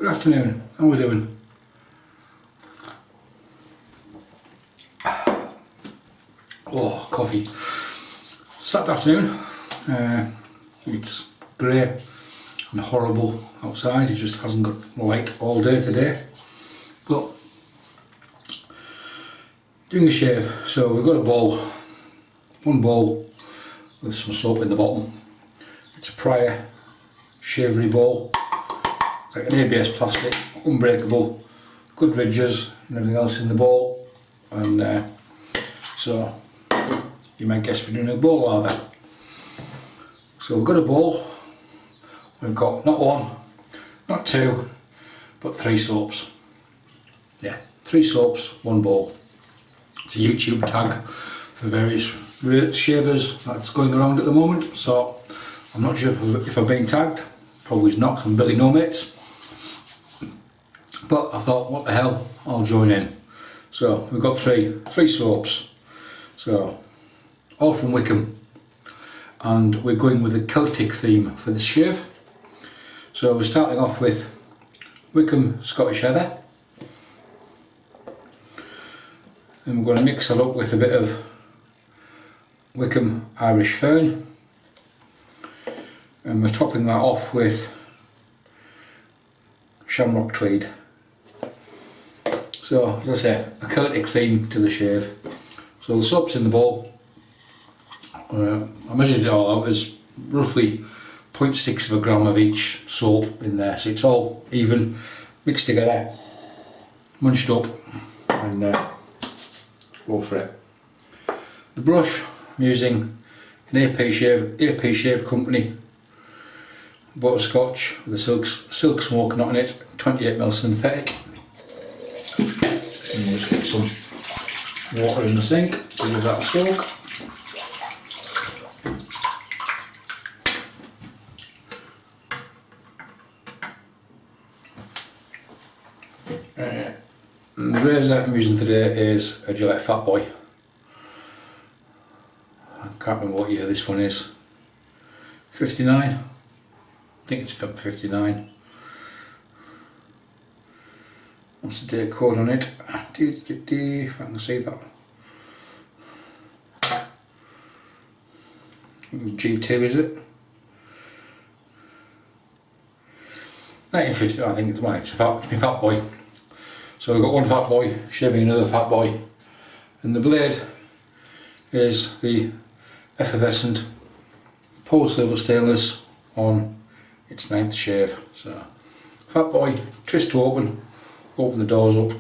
Good afternoon, how are we doing? Oh, coffee. Saturday afternoon, it's grey and horrible outside, it just hasn't got light all day today. But, doing a shave, so we've got a bowl, one bowl with some soap in the bottom. It's a Pereira Shavery bowl. Like an ABS plastic, unbreakable, good ridges and everything else in the bowl, and so you might guess we're doing a bowl lather. So we've got a bowl, we've got not one, not two, but 3 soaps. Yeah, 3 soaps, 1 bowl. It's a YouTube tag for various shavers that's going around at the moment, so I'm not sure if I'm being tagged, probably not, 'cause I'm Billy No Mates. But I thought, what the hell, I'll join in. So we've got three soaps, so all from Wickham, and we're going with a Celtic theme for this shave. So we're starting off with Wickham Scottish Heather, and we're going to mix that up with a bit of Wickham Irish Fern, and we're topping that off with Shamrock Tweed. So, as I say, a Celtic theme to the shave. So the soap's in the bowl. I measured it all out as roughly 0.6 of a gram of each soap in there. So it's all even, mixed together, munched up, and go for it. The brush, I'm using an AP Shave Company Butterscotch with a SilkSmoke knot in it, 28mm synthetic. And we'll just get some water in the sink to give that a soak. And the razor I'm using today is a Gillette Fat Boy. I can't remember what year this one is. 59? I think it's 59. What's the date code on it? If I can see that. G2 is it? 1950, I think it's mine. It's my Fat Boy. So we've got one Fat Boy shaving another Fat Boy, and the blade is the effervescent Polsilver stainless on its 9th shave. So Fat Boy, twist to open the doors up.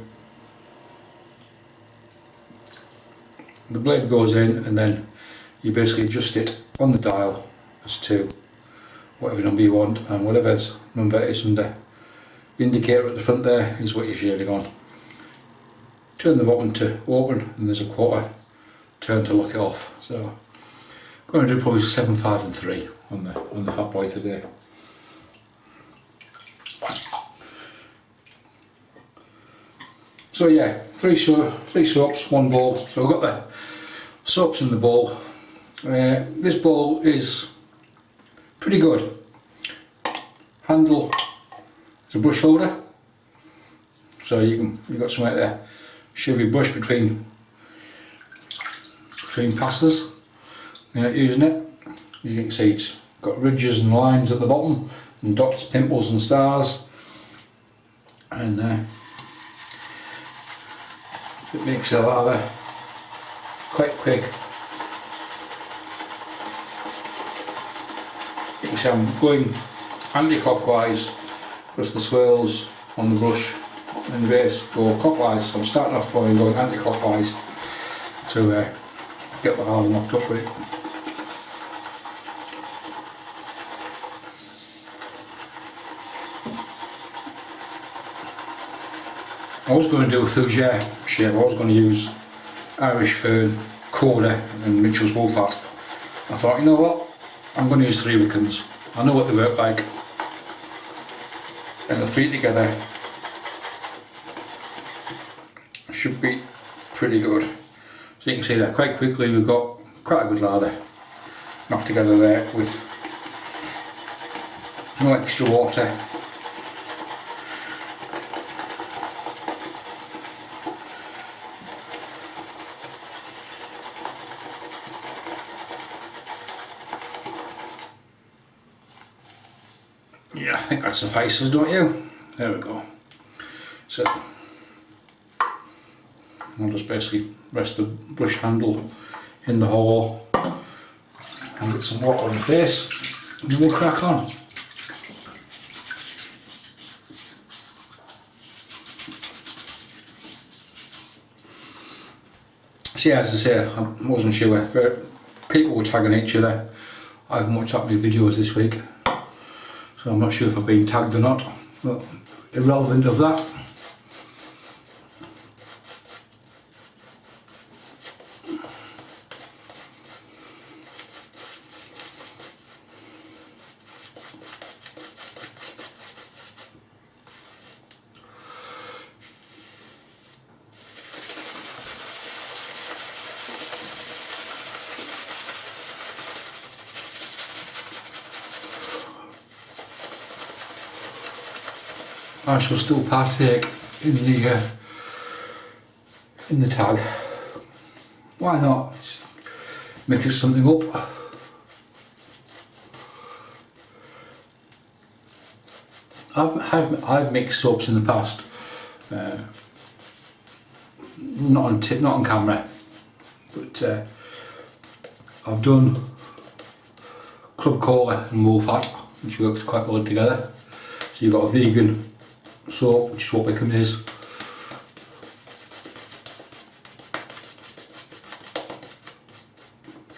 The blade goes in, and then you basically adjust it on the dial as to whatever number you want, and whatever number is under the indicator at the front there is what you're shaving on. Turn the bottom to open, and there's a quarter turn to lock it off. So I'm going to do probably 7, 5 and 3 on the Fat Boy today. So yeah, 3 soaps, 1 bowl. So I've got the soaps in the bowl. This bowl is pretty good. Handle is a brush holder, so you've got something there. Shove your brush between passes. You're not using it. As you can see, it's got ridges and lines at the bottom, and dots, pimples and stars, and it makes the lather quite quick. You can see I'm going anti-clockwise because the swirls on the brush and the base go clockwise. So I'm starting off by going anti-clockwise to get the lather knocked up with it. I was going to do a fougere shave. I was going to use Irish Fern, Coda and Mitchell's Wool Fat. I thought, you know what, I'm going to use 3 Wickhams. I know what they work like, and the 3 together should be pretty good. So you can see that quite quickly we've got quite a good lather knocked together there with no extra water. I think that suffices, don't you? There we go. So I'll just basically rest the brush handle in the hole and get some water on the face, and then we'll crack on. So yeah, as I say, I wasn't sure. People were tagging each other. I haven't watched that many videos this week, so I'm not sure if I've been tagged or not, but irrelevant of that. I shall still partake in the tag. Why not? It's mixing something up. I've mixed soaps in the past, not on camera, but I've done Club Cola and Wool Fat, which works quite well together. So you've got a vegan soap, which is what Wickham is.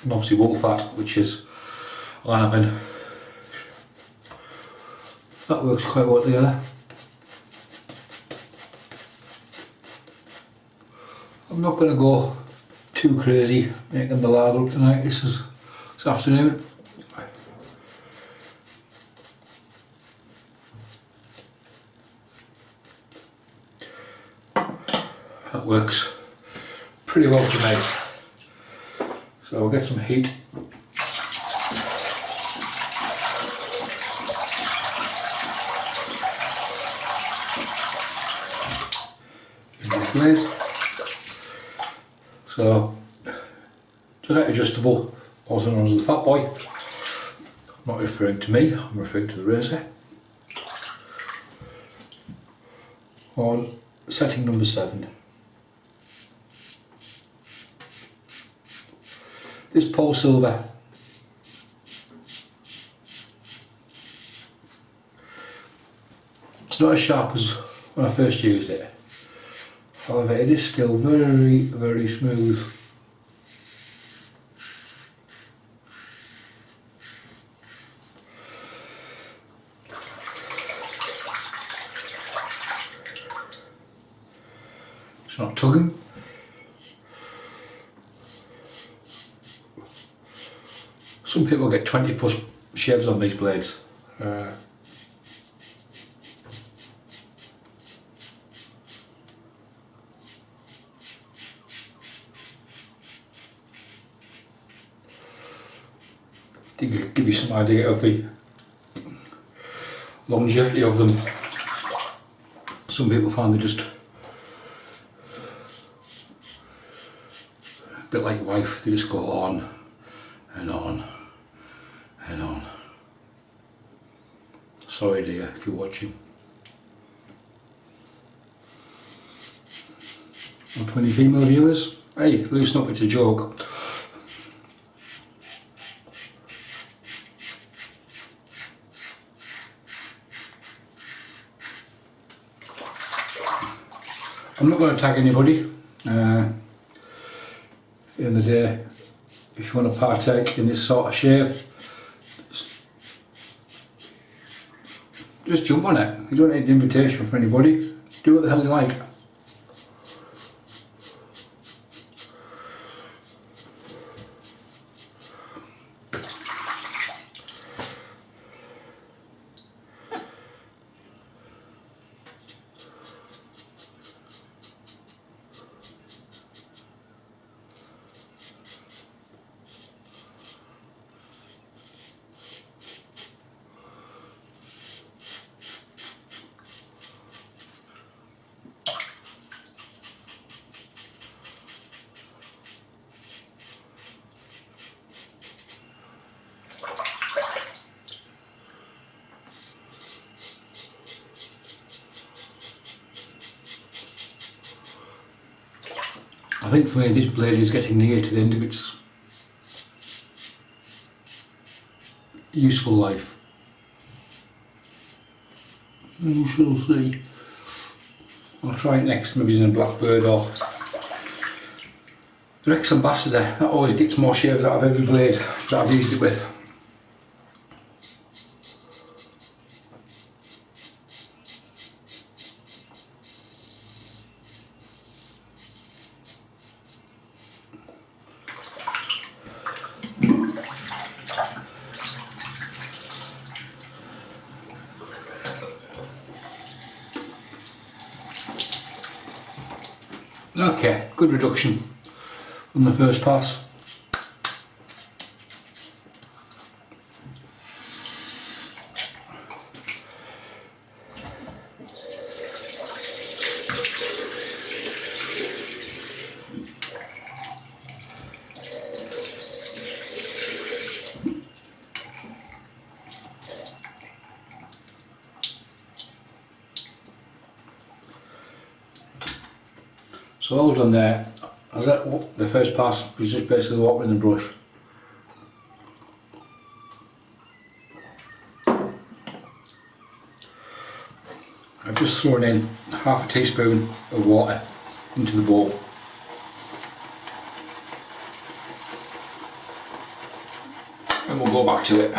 And obviously Wool Fat, which is Armaf. That works quite well together. I'm not going to go too crazy making the lather up tonight. This afternoon. That works pretty well for me. So I'll get some heat. In this blade. So Gillette adjustable, also known as the Fat Boy. I'm not referring to me, I'm referring to the razor. On setting number 7. This Polsilver. It's not as sharp as when I first used it. However, it is still very, very smooth. It's not tugging. Some people get 20 plus shaves on these blades. To give you some idea of the longevity of them. Some people find they just a bit like your wife, they just go on and on and on. Sorry dear if you're watching. Or 20 female viewers. Hey, loosen up, it's a joke. I'm not going to tag anybody. At the end of the day, if you want to partake in this sort of shave, just jump on it. You don't need an invitation from anybody. Do what the hell you like. I think for me this blade is getting near to the end of its useful life. We shall see. I'll try it next, maybe using a Blackbird or the Rex Ambassador. That always gets more shaves out of every blade that I've used it with. Okay, good reduction from the first pass. So all done there. As that, the first pass was just basically water in the brush. I've just thrown in half a teaspoon of water into the bowl. And we'll go back to it.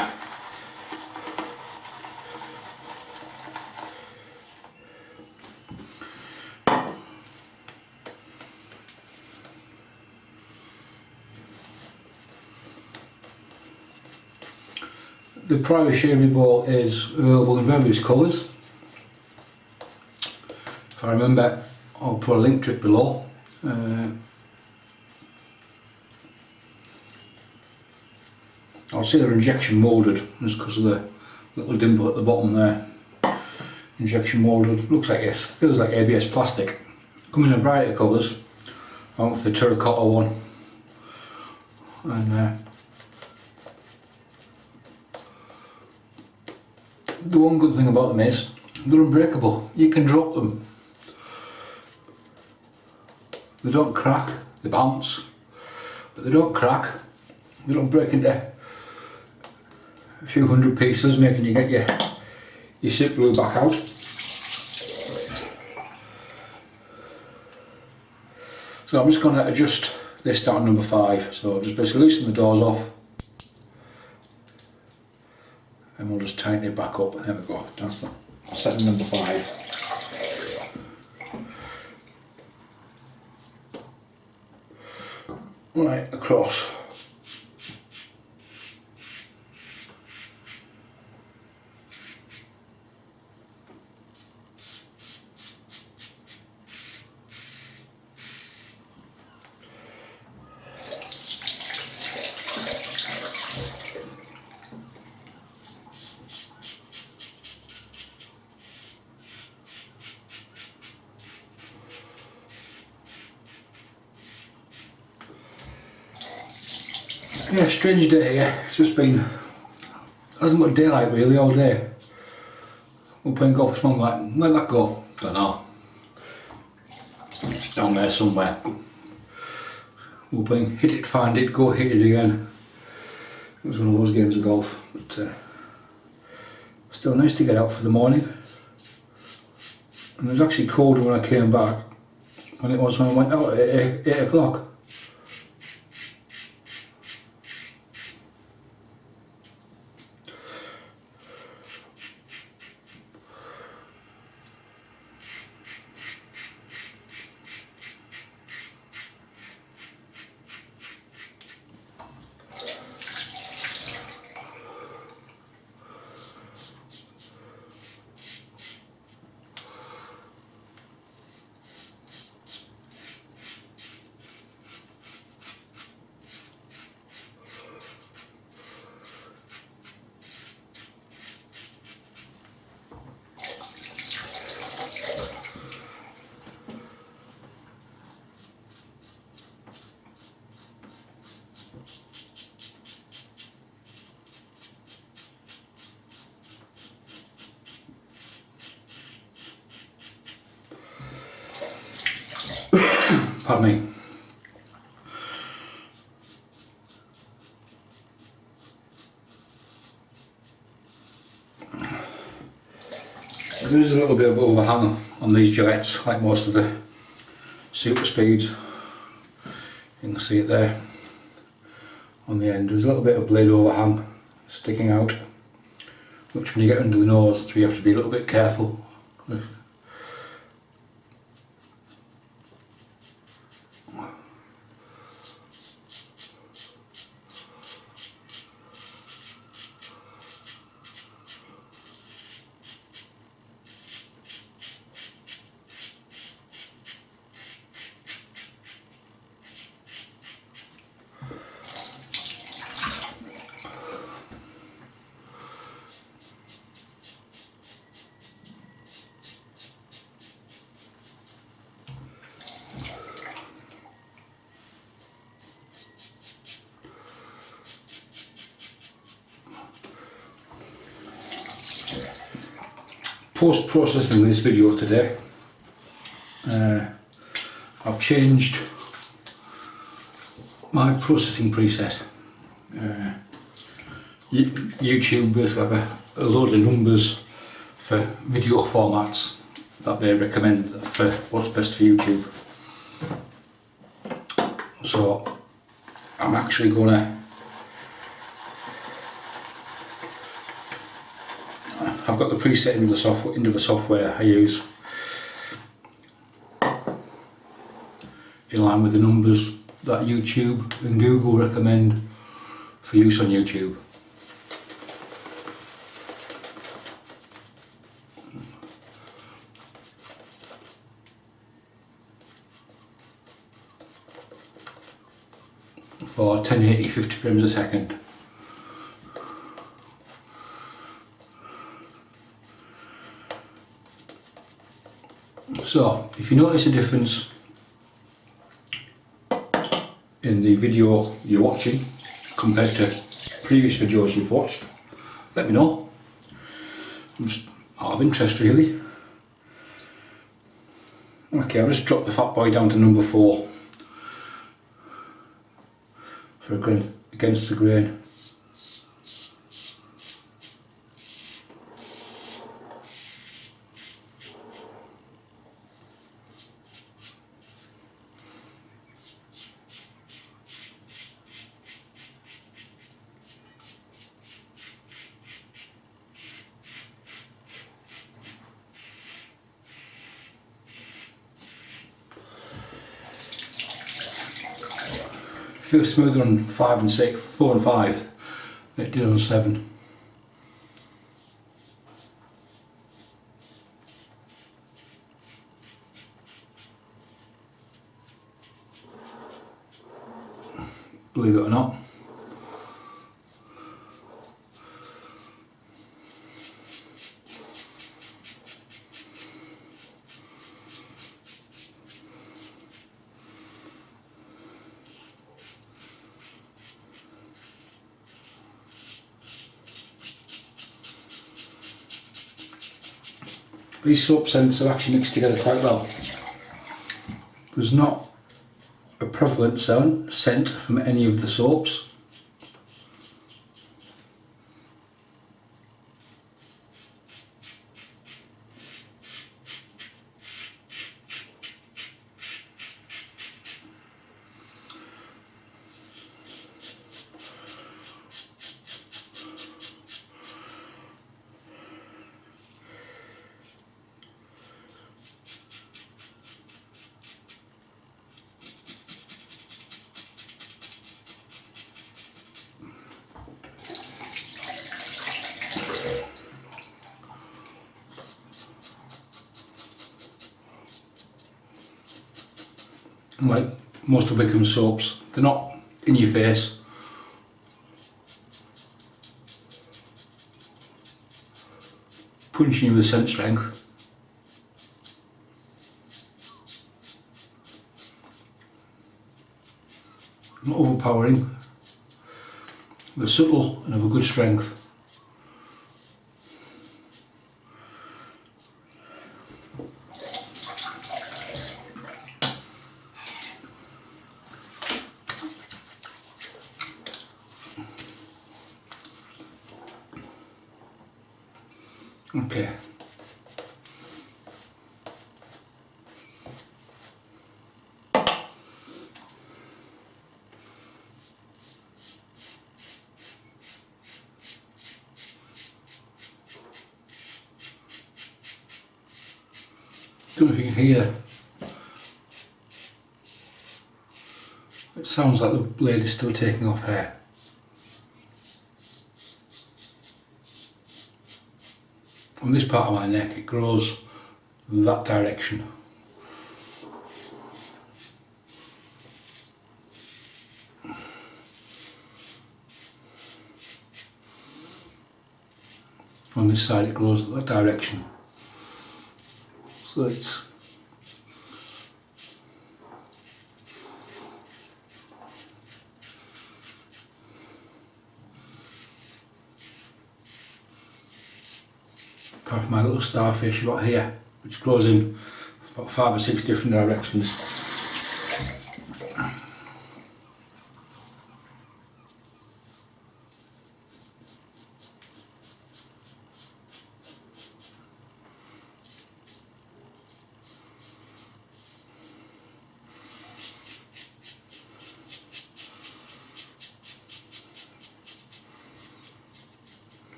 The Pereira Shavery ball is available in various colours. If I remember, I'll put a link to it below. I'll say they're injection moulded just because of the little dimple at the bottom there. Injection moulded, looks like it, feels like ABS plastic. Come in a variety of colours. I went for the terracotta one. And the one good thing about them is they're unbreakable. You can drop them. They don't crack, they bounce, but they don't crack. They don't break into a few hundred pieces, making you get your silk glue back out. So I'm just going to adjust this down to number 5. So just basically loosen the doors off. And we'll just tighten it back up. There we go. That's the setting number 5. Right across. Yeah, strange day here. It's just been, hasn't got daylight really all day. We're playing golf this morning, like, let that go. Don't know. It's down there somewhere. We're playing hit it, find it, go hit it again. It was one of those games of golf, but still nice to get out for the morning. And it was actually colder when I came back than it was when I went out at 8 o'clock. Pardon me. There is a little bit of overhang on these Gillettes, like most of the super speeds. You can see it there on the end. There's a little bit of blade overhang sticking out, which when you get under the nose, so you have to be a little bit careful. Post-processing this video today, I've changed my processing preset. YouTube basically have a load of numbers for video formats that they recommend for what's best for YouTube. So I'm actually gonna I've got the preset into the software I use in line with the numbers that YouTube and Google recommend for use on YouTube. For 1080 50 frames a second. So, if you notice a difference in the video you're watching compared to previous videos you've watched, let me know. I'm just out of interest really. Okay, I've just dropped the Fat Boy down to number 4 for a grain, against the grain. Feels smoother on 5 and 6, 4 and 5 than it did on 7. Believe it or not. These soap scents are actually mixed together quite well. There's not a prevalent scent from any of the soaps. Like most of Wickham soaps, they're not in your face. Punching you with scent strength. Not overpowering. They're subtle and of a good strength. Okay, Don't know if you can hear. It sounds like the blade is still taking off hair. On this part of my neck it grows that direction. On this side it grows that direction. So it's apart from my little starfish about here, which grows in about 5 or 6 different directions.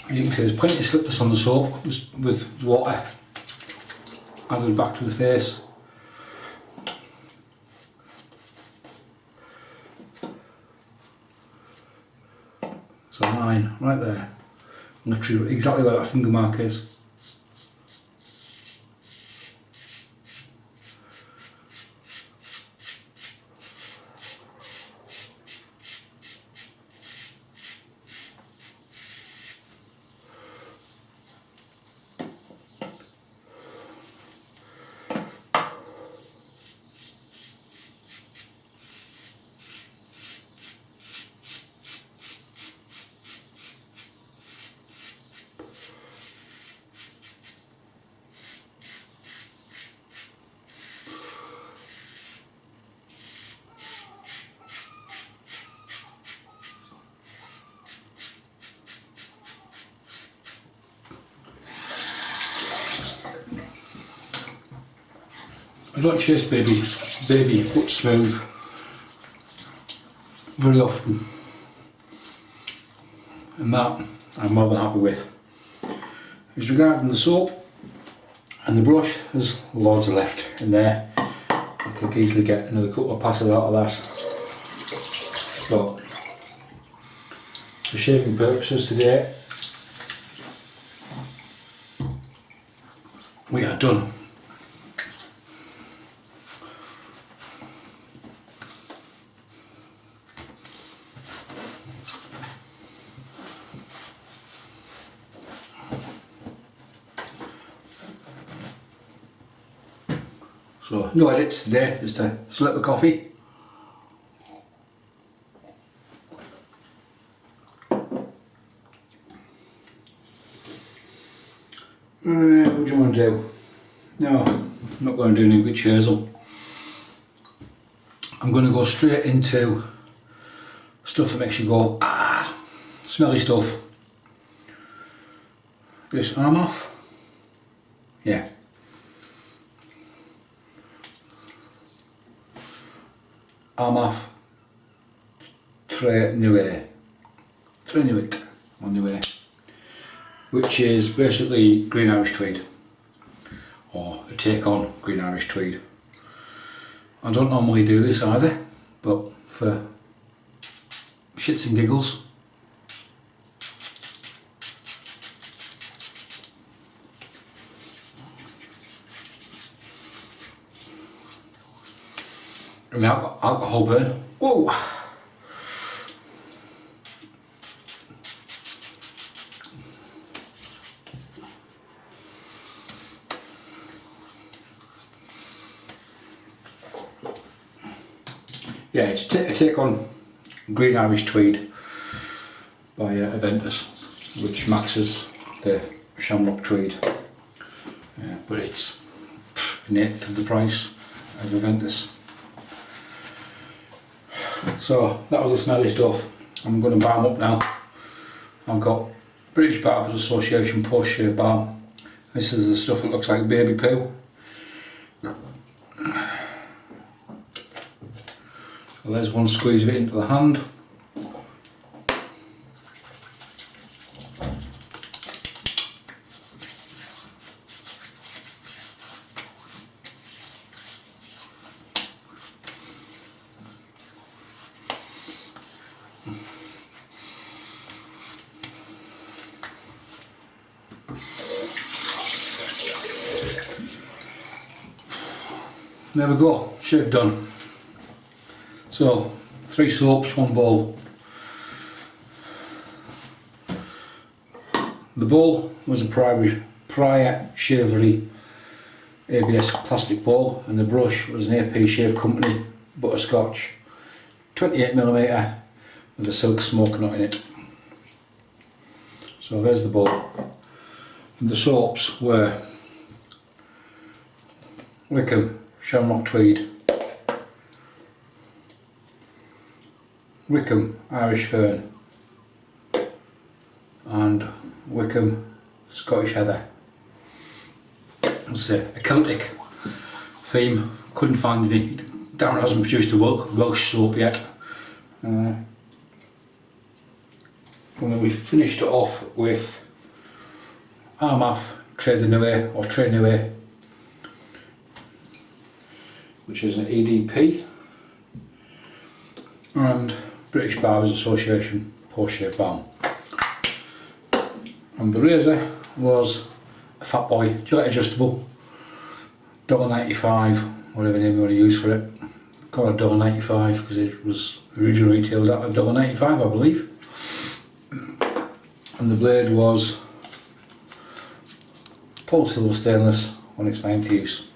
As you can see, there's plenty of slickness on the soap, just with water added back to the face. There's a line right there, literally exactly where that finger mark is. I don't chase baby foot smooth very often, and that I'm more than happy with. As regarding the soap and the brush, there's loads of left in there. I could easily get another couple of passes out of that. But for shaving purposes today, we are done. So no edits today, just a slip of coffee. What do you want to do? No, I'm not going to do any witch hazel. I'm going to go straight into stuff that makes you go, ah, smelly stuff. This Armaf. Yeah. Armaf Nuit, which is basically green Irish tweed, or a take on green Irish tweed. I don't normally do this either, but for shits and giggles, I mean, alcohol burn. Whoa! Yeah, it's a take on green Irish tweed by Aventus, which maxes the Shamrock tweed, but it's an eighth of the price of Aventus. So that was the smelly stuff. I'm going to balm up now. I've got British Barbers Association Post Shave Balm. This is the stuff that looks like baby poo. So there's one squeeze of it into the hand. there we go, shave done. So 3 soaps, 1 bowl. The bowl was a Pereira Shavery ABS plastic bowl, and the brush was an AP Shave Company Butterscotch 28mm with a SilkSmoke nut in it. So there's the bowl. And the soaps were Wickham Shamrock Tweed, Wickham Irish Fern, and Wickham Scottish Heather. It's a Celtic theme. Couldn't find any. Darren hasn't produced a Welsh soap yet. And then we finished it off with Armaf Trade Nuit, which is an EDP, and British Barbers Association Post Shave Balm. And the razor was a Fat Boy Gillette adjustable, $1.95, whatever name you want to use for it. Got a $1.95 because it was originally retailed at $1.95, I believe. And the blade was Polsilver stainless on its 9th use.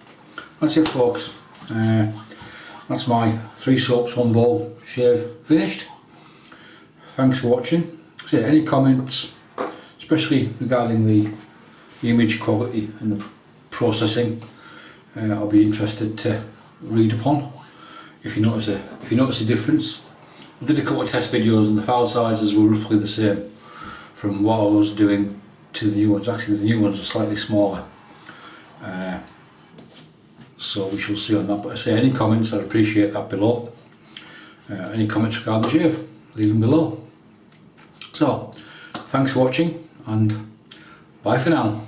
That's it, folks. That's my 3 soaps, 1 bowl shave finished. Thanks for watching. So, any comments, especially regarding the image quality and the processing, I'll be interested to read upon. If you notice a difference. I did a couple of test videos and the file sizes were roughly the same from what I was doing to the new ones. Actually, the new ones are slightly smaller. So we shall see on that. But I say, any comments, I'd appreciate that below. Any comments regarding the shave, leave them below. So, thanks for watching, and bye for now.